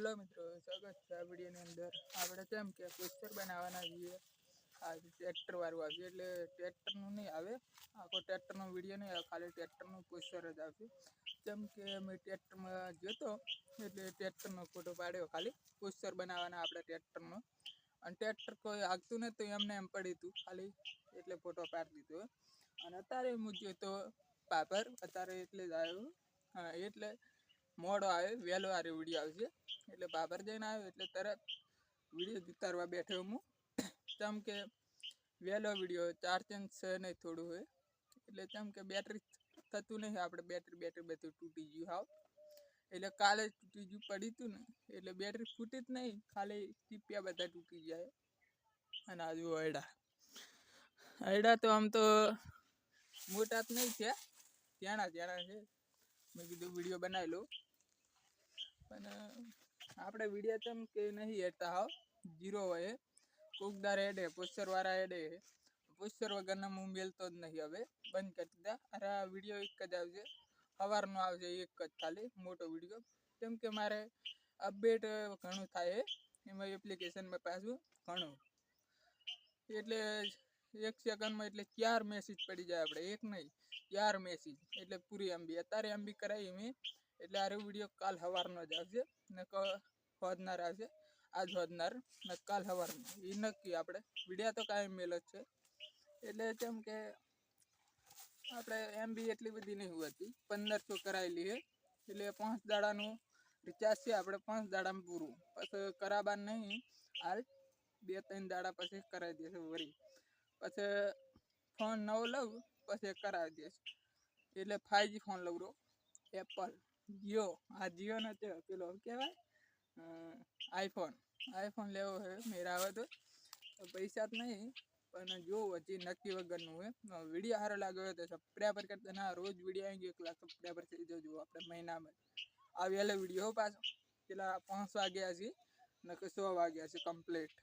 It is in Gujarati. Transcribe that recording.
हेलो मित्रों, स्वागत है आ वीडियोની અંદર। આપણે કેમ કે પોસ્ટર બનાવવાના છીએ। આ ટ્રેક્ટર વાળું આવશે એટલે ટ્રેક્ટરનું નહીં આવે, આખો ટ્રેક્ટરનો વિડીયો નહીં આવે, ખાલી ટ્રેક્ટરનું પોસ્ટર જ આવશે। કેમ કે મેં ટ્રેક્ટરમાં ગયો તો એટલે ટ્રેક્ટરનો ફોટો પાડ્યો, ખાલી પોસ્ટર બનાવવાના આપણે ટ્રેક્ટરનો। અને ટ્રેક્ટર કોઈ આગતું નહોતું, એમને એમ પડ્યું હતું ખાલી, એટલે ફોટો પાડી દીધો। અને અત્યારે હું ગયો તો પાપર, અત્યારે એટલે જ આવ્યો। હા, એટલે મોડો આવે, વહેલો આરે વિડીયો આવશે એટલે બાબર જઈને આવ્યો એટલે તરત વિડીયો ઉતારવા બેઠો હું। કેમ કે વહેલો વિડીયો ચાર્જિંગ છે નહીં થોડું હોય એટલે કેમ કે બેટરી થતું નહીં, આપણે બેટરી બધું તૂટી ગયું હાવ, એટલે કાલે તૂટી ગયું પડી હતું ને એટલે બેટરી ફૂટી જ નહીં, ખાલી ટીપિયા બધા તૂટી જાય। અને આજુ હયડા તો આમ તો મોટા જ નહીં થયા, ત્યાંના છે। મેં કીધું વિડીયો બનાવી લઉં, પણ આપણે વિડીયો ચમ કે નહીં હેડતા હાવ જીરો હોય, કોકદાર હેડે પોસ્ટર વાળા હેડે, પોસ્ટર વગરના હું મેલતો જ નહીં, હવે બંધ કરી દીધા। અરે આ વિડીયો એક જ આવશે, સવારનો આવશે એક જ ખાલી મોટો વિડીયો। કેમ કે મારે અપડેટ ઘણું થાય એમાં એપ્લિકેશનમાં પાછું ઘણું, એટલે 1 સેકન્ડમાં એટલે 4 મેસેજ પડી જાય આપણે, એક નહીં 4 મેસેજ, એટલે પૂરી MB અત્યારે MB કરાવી મેં, એટલે આરો વિડીયો કાલ સવારનો જ આવશે ને હોદનાર આવશે, આજ હોદનાર ને કાલ સવારનો, એ નક્કી। આપણે વિડીયો તો કાંઈ મેલ જ છે, એટલે કેમ કે આપણે MB એટલી બધી નહીં હોતી, 1500 કરાવેલી છે એટલે 5 દાડાનું રિચાર્જ છે આપણે, 5 દાડામાં પૂરું, પછી કરાવવા નહીં હાલ 2-3 દાડા પછી કરાવી દેશે વળી, પછી ફોન નવો લઉં પછી કરાવી દેશે। એટલે 5G ફોન લઉં રહો, એપલ જીઓ, આ જીઓ નો પેલો કહેવાય આઈફોન લેવો છે મેરા આવે તો, પૈસા જ નહીં પણ જોવું હજી નક્કી વગરનું હોય। વિડીયો સારો લાગ્યો હોય તો સબસ્ક્રાઈબર કરતા ના, રોજ વિડીયો આવી ગયો 1 લાખ સબસ્ક્રાઈબર થઈ જજો આપણે મહિનામાં। આ વહેલો વિડીયો પાછો પેલા 5 વાગ્યા છે ને 100 વાગ્યા છે કમ્પ્લીટ।